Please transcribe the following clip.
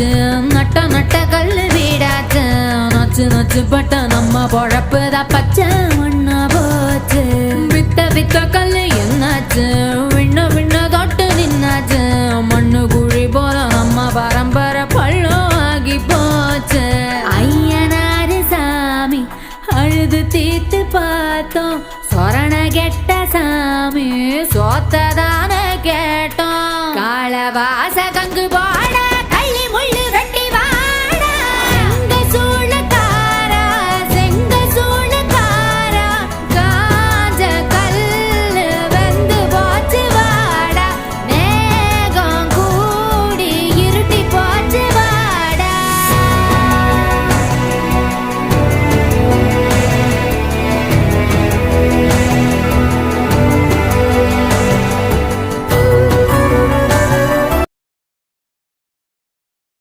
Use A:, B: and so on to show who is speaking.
A: வீடாச்சு, நட்ட நட்ட கல்லு வீடாச்சு. நச்சு நச்சு பட்ட நம்ம பொழப்புதான் பச்சை மண்ணா போச்சு. வித்த வித்த கல்லு என்னாச்சு, விண்ண விண்ண தொட்டு நின்னாச்சு. மண்ணு குழி போல நம்ம பரம்பரை பள்ளம் ஆகி போச்சு. ஐயனாரு சாமி அழுது தீர்த்து பார்த்தோம், சொரண கெட்ட சாமி சோத்ததான கேட்டோம். காலவாச கங்கு போ